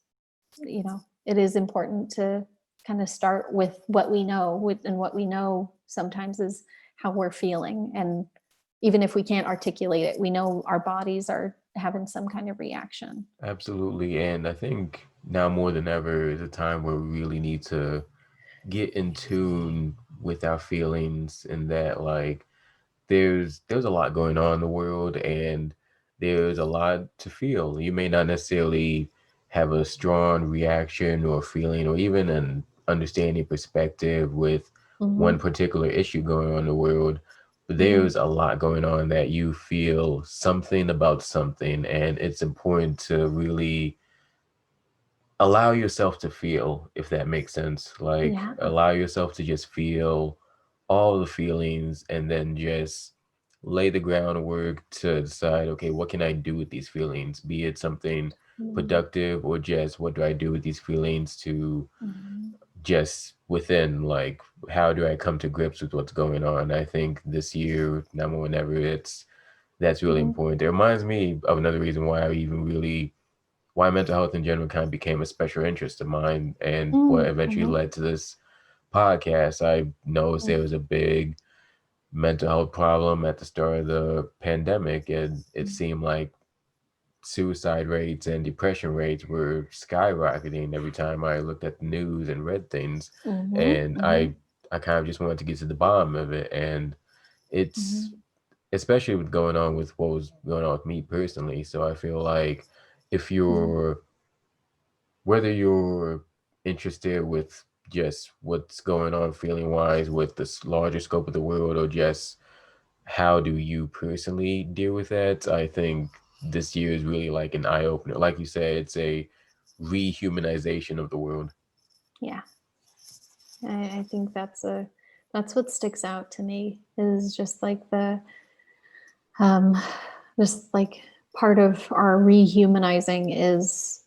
important to kind of start with what we know, and what we know sometimes is how we're feeling. And even if we can't articulate it, we know our bodies are having some kind of reaction. Absolutely. And I think now more than ever is a time where we really need to get in tune with our feelings, and that like there's a lot going on in the world, and there's a lot to feel. You may not necessarily have a strong reaction or feeling or even an understanding perspective with one Hmm. particular issue going on in the world, but Hmm. there's a lot going on that you feel something about something, and it's important to really allow yourself to feel, if that makes sense. Like Yeah. allow yourself to just feel all the feelings, and then just lay the groundwork to decide, okay, what can I do with these feelings? Be it something Mm-hmm. productive, or just what do I do with these feelings to Mm-hmm. just within, like, how do I come to grips with what's going on? I think this year, now more than ever, that's really Mm-hmm. important. It reminds me of another reason why I even really why mental health in general kind of became a special interest of mine, and what eventually Mm-hmm. led to this podcast. I noticed there was a big mental health problem at the start of the pandemic, and it seemed like suicide rates and depression rates were skyrocketing every time I looked at the news and read things. Mm-hmm. And Mm-hmm. I kind of just wanted to get to the bottom of it. And it's Mm-hmm. especially with going on with what was going on with me personally. So I feel like if Mm-hmm. you're whether you're interested with just what's going on feeling wise with this larger scope of the world, or just how do you personally deal with that, I think this year is really like an eye opener. Like you said, it's a rehumanization of the world. Yeah. I think that's what sticks out to me is just like the um just like part of our rehumanizing is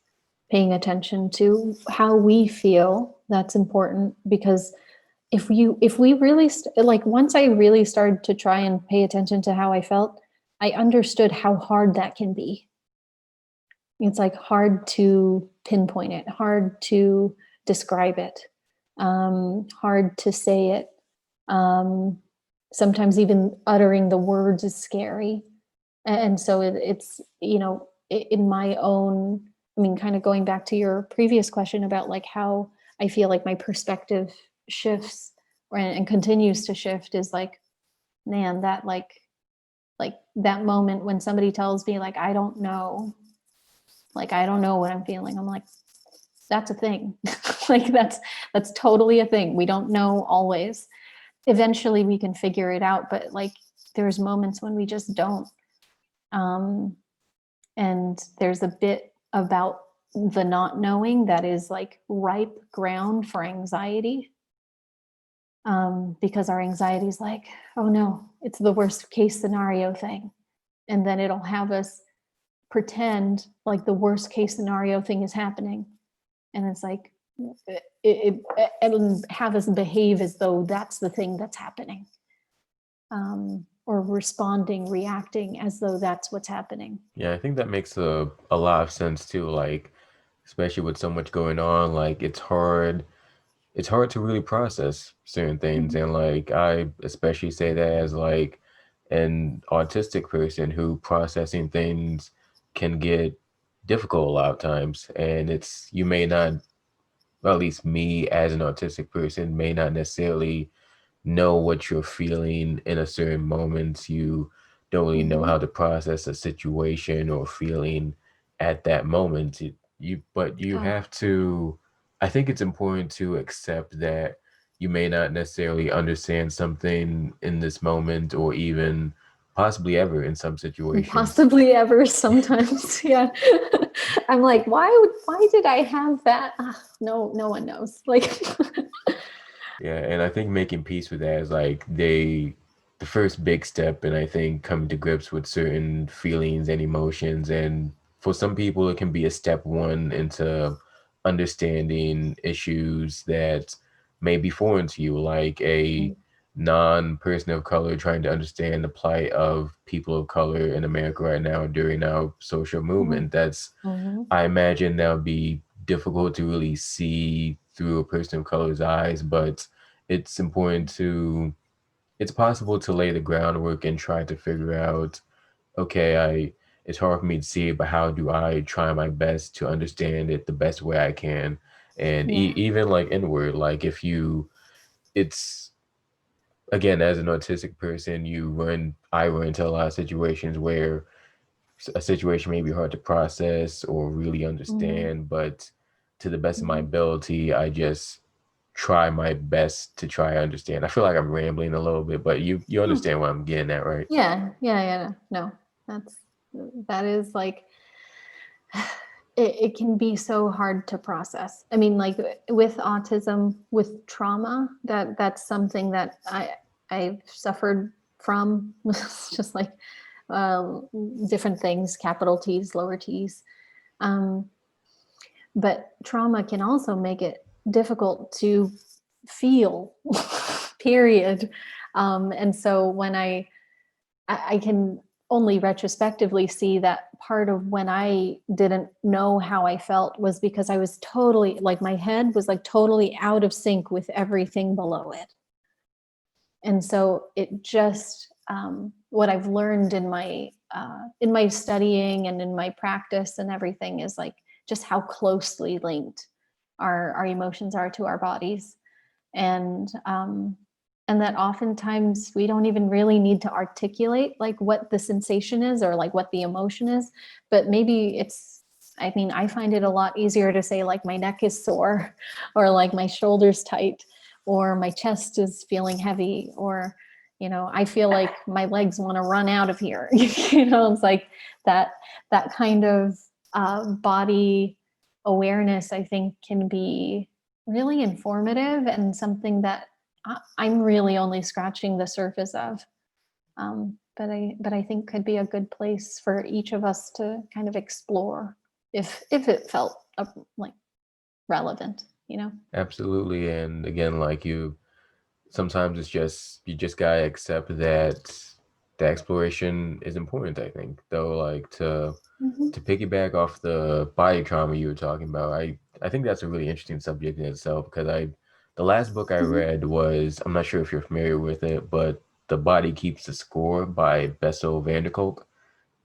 paying attention to how we feel. That's important because if we really like once I really started to try and pay attention to how I felt, I understood how hard that can be. It's like hard to pinpoint it, hard to describe it, hard to say it. Um, Sometimes even uttering the words is scary. And so it's, in my own, I mean, kind of going back to your previous question about like how I feel like my perspective shifts and continues to shift is like, man, that like that moment when somebody tells me like I don't know what I'm feeling. I'm like, that's a thing. Like that's totally a thing. We don't know always. Eventually we can figure it out, but like there's moments when we just don't. Um, and there's a bit about the not knowing that is like ripe ground for anxiety. Because our anxiety is like, oh no, it's the worst case scenario thing. And then it'll have us pretend like the worst case scenario thing is happening. And it's like, it'll have us behave as though that's the thing that's happening, or responding, reacting as though that's what's happening. Yeah, I think that makes a lot of sense too. Like, especially with so much going on, like it's hard to really process certain things. Mhm. And like I especially say that as like an autistic person, who processing things can get difficult a lot of times. And it's you may not, well, at least me as an autistic person, may not necessarily know what you're feeling in a certain moment. You don't really know Mhm. how to process a situation or feeling at that moment. But you Oh, have to. I think it's important to accept that you may not necessarily understand something in this moment, or even possibly ever in some situations. possibly ever sometimes. Yeah. I'm like, why did I have that? No, no one knows. Like, Yeah, and I think making peace with that is like the the first big step, and I think coming to grips with certain feelings and emotions. And for some people, it can be a step one into understanding issues that may be foreign to you, like a non-person of color trying to understand the plight of people of color in America right now during our social Mhm. movement. That's, Mhm. I imagine that would be difficult to really see through a person of color's eyes, but it's important to, it's possible to lay the groundwork and try to figure out, okay, it's hard for me to see it, but how do I try my best to understand it the best way I can? And Yeah. even like inward, like if you, it's, again, as an autistic person, I run into a lot of situations where a situation may be hard to process or really Mhm. understand, but to the best of my Mhm. ability, I just try my best to try to understand. I feel like I'm rambling a little bit, but you Hmm. understand what I'm getting at, right? Yeah. Yeah. Yeah. No, that's that is like it can be so hard to process. I mean, like with autism, with trauma, that's something that I've suffered from. It's just like um, different things, capital T's, lower T's. Um, but trauma can also make it difficult to feel, period. And so when I can only retrospectively see that part of when I didn't know how I felt was because I was totally like my head was like totally out of sync with everything below it. And so it just what I've learned in my studying and in my practice and everything is like just how closely linked our emotions are to our bodies, and and that oftentimes we don't even really need to articulate like what the sensation is or like what the emotion is, but maybe it's, I mean, I find it a lot easier to say like my neck is sore or like my shoulders tight or my chest is feeling heavy, or I feel like my legs want to run out of here. It's like that kind of body awareness, I think, can be really informative and something that I'm really only scratching the surface of. But I think could be a good place for each of us to kind of explore if it felt like relevant, you know? Absolutely. And again, like sometimes it's just, you just gotta accept that the exploration is important, I think. Though, like Hmm. to piggyback off the body trauma you were talking about, I think that's a really interesting subject in itself, because the last book I Hmm. read was, I'm not sure if you're familiar with it, but The Body Keeps the Score by Bessel van der Kolk.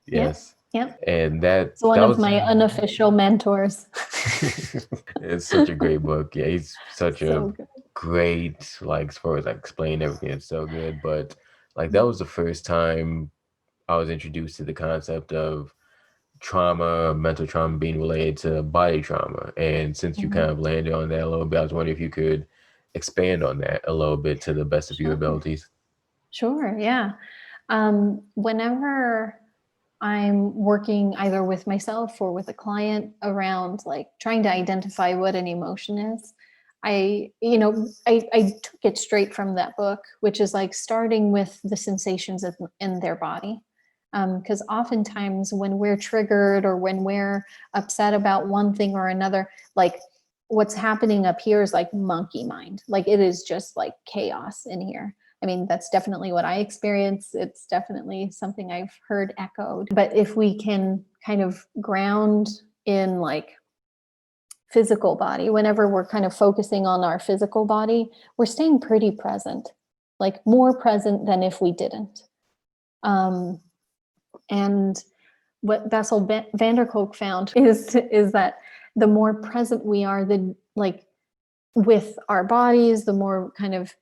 Yep. Yes. Yep. And that It's one that of was my unofficial mentors. it's such a great book. Yeah, he's such a So good. great, like, as far as like explaining everything, it's so good. But like that Mm-hmm. was the first time I was introduced to the concept of trauma, mental trauma being related to body trauma. And since you Mm-hmm. kind of landed on that a little bit, I was wondering if you could expand on that a little bit to the best of your Sure. abilities. Sure. Yeah. Whenever I'm working either with myself or with a client around like trying to identify what an emotion is, I took it straight from that book, which is like starting with the sensations in their body. Because oftentimes when we're triggered or when we're upset about one thing or another, like what's happening up here is like monkey mind. Like it is just like chaos in here. I mean, that's definitely what I experience. It's definitely something I've heard echoed. But if we can kind of ground in like physical body, whenever we're kind of focusing on our physical body, we're staying pretty present, like more present than if we didn't. Um, and what Bessel van der Kolk found is that the more present we are, the like with our bodies, the more kind of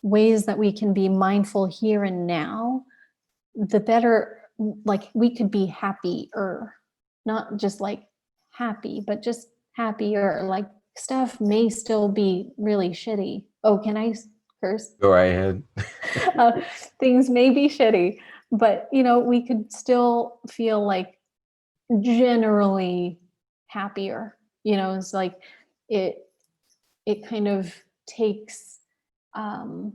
ways that we can be mindful here and now, the better, like we could be happier, not just like happy, but just happier. Like stuff may still be really shitty. Oh, can I curse? Go right ahead. uh, Things may be shitty, but we could still feel like generally happier. It's like it it kind of takes um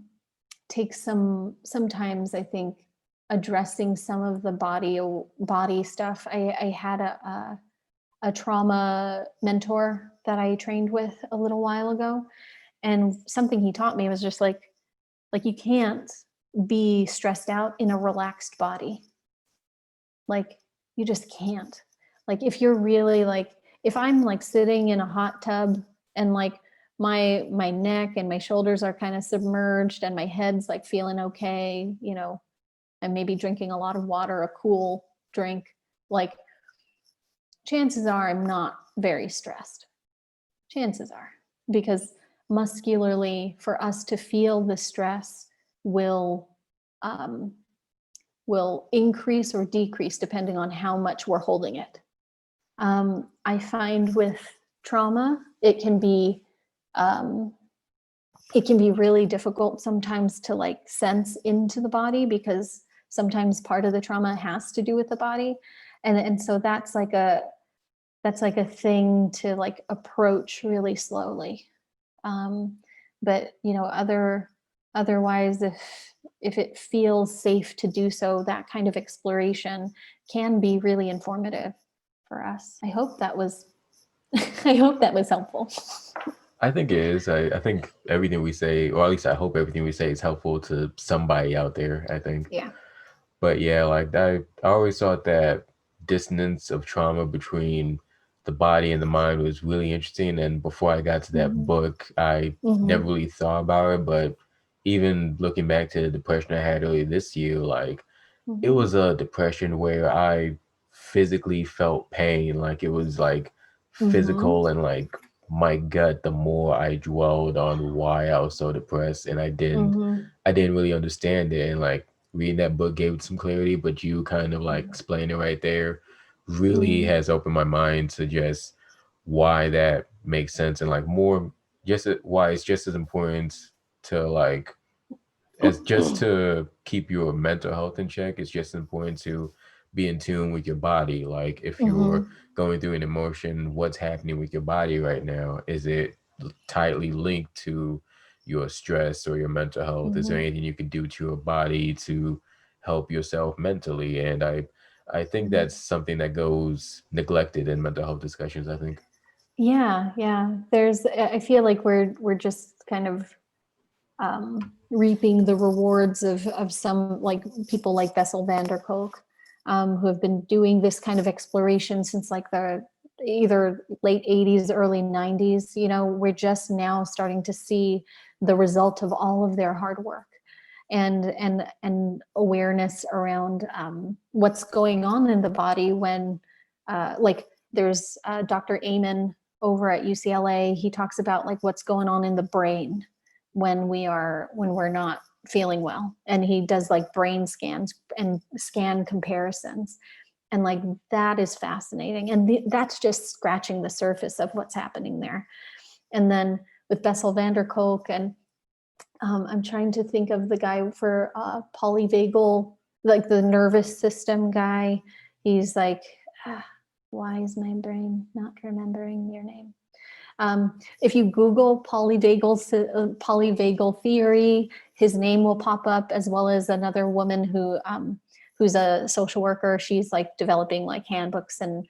takes sometimes, I think, addressing some of the body stuff. I had a trauma mentor that I trained with a little while ago, and something he taught me was just like you can't be stressed out in a relaxed body. Like, you just can't. Like, if you're really like, if I'm like sitting in a hot tub and like my neck and my shoulders are kind of submerged and my head's like feeling okay, you know, and maybe drinking a lot of water, a cool drink, like, chances are I'm not very stressed. Chances are, because muscularly, for us to feel the stress will increase or decrease depending on how much we're holding it. I find with trauma, it can be really difficult sometimes to like sense into the body, because sometimes part of the trauma has to do with the body, and so that's like a thing to like approach really slowly. But you know, otherwise, if it feels safe to do so, that kind of exploration can be really informative for us. I hope that was I hope that was helpful. I think it is. I think everything we say, or at least I hope everything we say is helpful to somebody out there, I think. Yeah. But yeah, like I always thought that dissonance of trauma between the body and the mind was really interesting. And before I got to that book, I never really thought about it. But even looking back to the depression I had earlier this year, like it was a depression where I physically felt pain. Like it was like physical and like my gut, the more I dwelled on why I was so depressed, and I didn't really understand it. And like reading that book gave it some clarity, but you kind of like explain it right there really has opened my mind to just why that makes sense, and like more just why it's just as important to like as just to keep your mental health in check. It's just important to be in tune with your body. Like if you're going through an emotion, what's happening with your body right now? Is it tightly linked to your stress or your mental health? Is there anything you can do to your body to help yourself mentally? And I think that's something that goes neglected in mental health discussions, I think. Yeah. I feel like we're just kind of reaping the rewards of some like people like Bessel van der Kolk, who have been doing this kind of exploration since like the either late 80s, early 90s. You know, we're just now starting to see the result of all of their hard work and awareness around what's going on in the body when like there's Dr. Amen over at UCLA. He talks about like what's going on in the brain when we're not feeling well, and he does like brain scans and scan comparisons, and like that is fascinating, and that's just scratching the surface of what's happening there. And then with Bessel van der Kolk, and I'm trying to think of the guy for polyvagal, like the nervous system guy. He's like why is my brain not remembering your name? If you Google polyvagal theory, his name will pop up, as well as another woman who's a social worker. She's like developing like handbooks and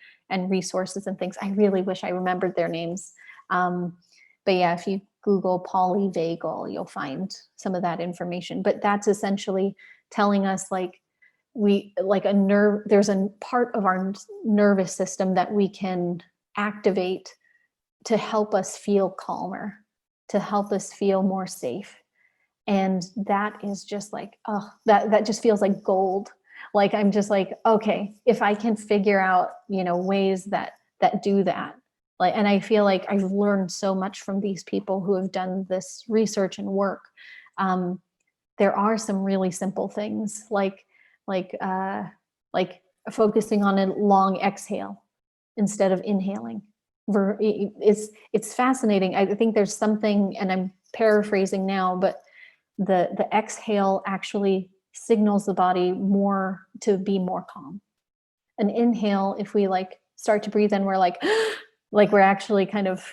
resources and things. I really wish I remembered their names. But yeah, if you Google polyvagal, you'll find some of that information. But that's essentially telling us like there's a part of our nervous system that we can activate to help us feel calmer, to help us feel more safe. And that is just like, oh, that just feels like gold. Like, I'm just like, okay, if I can figure out, you know, ways that do that. Like, and I feel like I've learned so much from these people who have done this research and work. There are some really simple things like focusing on a long exhale instead of inhaling. It's fascinating. I think there's something, and I'm paraphrasing now, but the exhale actually signals the body more to be more calm. An inhale, if we like start to breathe in, we're like we're actually kind of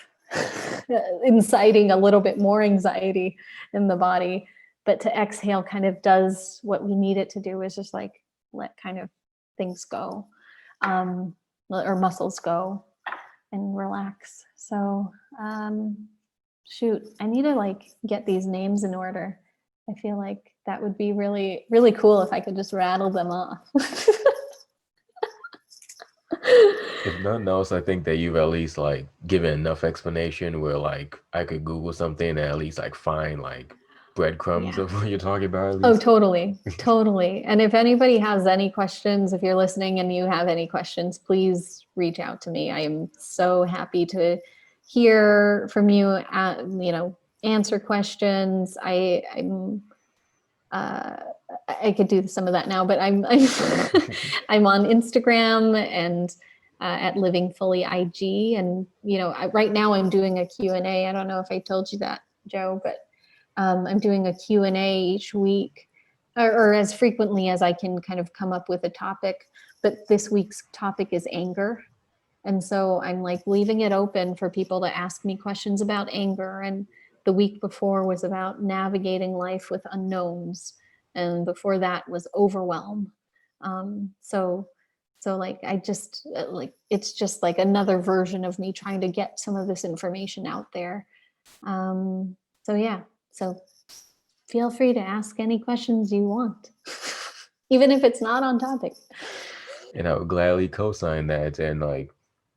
inciting a little bit more anxiety in the body. but to exhale kind of does what we need it to do, is just like let kind of things go, or muscles go and relax. So shoot, I need to like get these names in order. I feel like that would be really, really cool if I could just rattle them off. If nothing else, I think that you've at least like given enough explanation where like I could Google something and at least like find like breadcrumbs Yeah. of what you're talking about at Oh, least. totally. Totally. And if anybody has any questions, if you're listening and you have any questions, please reach out to me. I am so happy to hear from you, answer questions. I could do some of that now, but I'm I'm on Instagram and at Living Fully IG, and right now I'm doing a Q&A. I don't know if I told you that, Joe, but I'm doing a Q&A each week, or as frequently as I can kind of come up with a topic. But this week's topic is anger. And so I'm like leaving it open for people to ask me questions about anger. And the week before was about navigating life with unknowns. And before that was overwhelm. So like, I just like, it's just like another version of me trying to get some of this information out there. So yeah, so feel free to ask any questions you want, even if it's not on topic. And I would gladly co-sign that, and like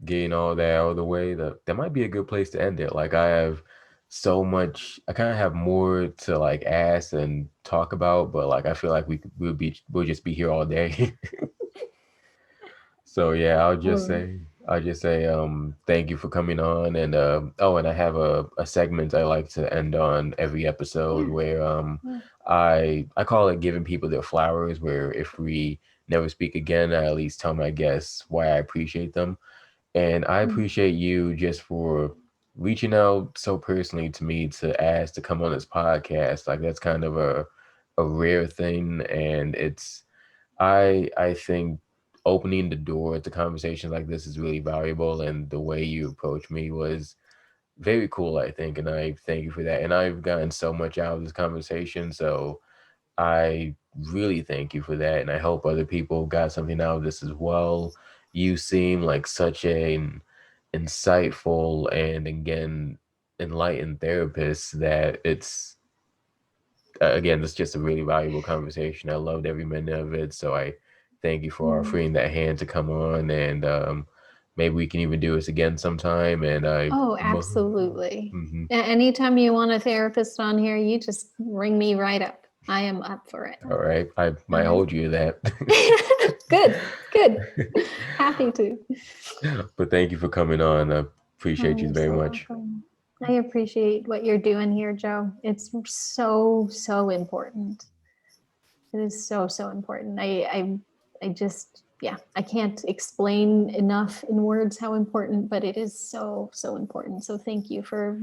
getting all that out of the way, that might be a good place to end it. Like I have so much, I kind of have more to like ask and talk about, but like I feel like we'll just be here all day. So yeah, I'll just say thank you for coming on, and and I have a segment I like to end on every episode Yeah. where Yeah. I call it giving people their flowers, where if we never speak again, I at least tell my guests why I appreciate them. And I appreciate you just for reaching out so personally to me to ask to come on this podcast. Like that's kind of a rare thing, and I think opening the door to conversations like this is really valuable, and the way you approached me was very cool, I think, and I thank you for that. And I've gotten so much out of this conversation, so I really thank you for that, and I hope other people got something out of this as well. You seem like such an insightful and again enlightened therapist that it's again, it's just a really valuable conversation. I loved every minute of it. So I thank you for offering that hand to come on, and maybe we can even do this again sometime. And Oh, absolutely. Mhm. Anytime you want a therapist on here, you just ring me right up. I am up for it. All right, I All might right. hold you to that. Good. Happy to. But thank you for coming on. I Oh, appreciate you you're very so much. welcome. I appreciate what you're doing here, Joe. It's so, so important. It is so, so important. I just, yeah, I can't explain enough in words how important, but it is so, so important. So thank you for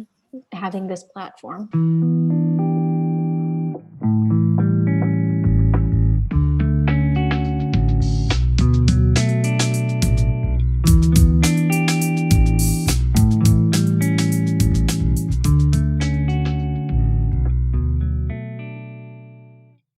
having this platform.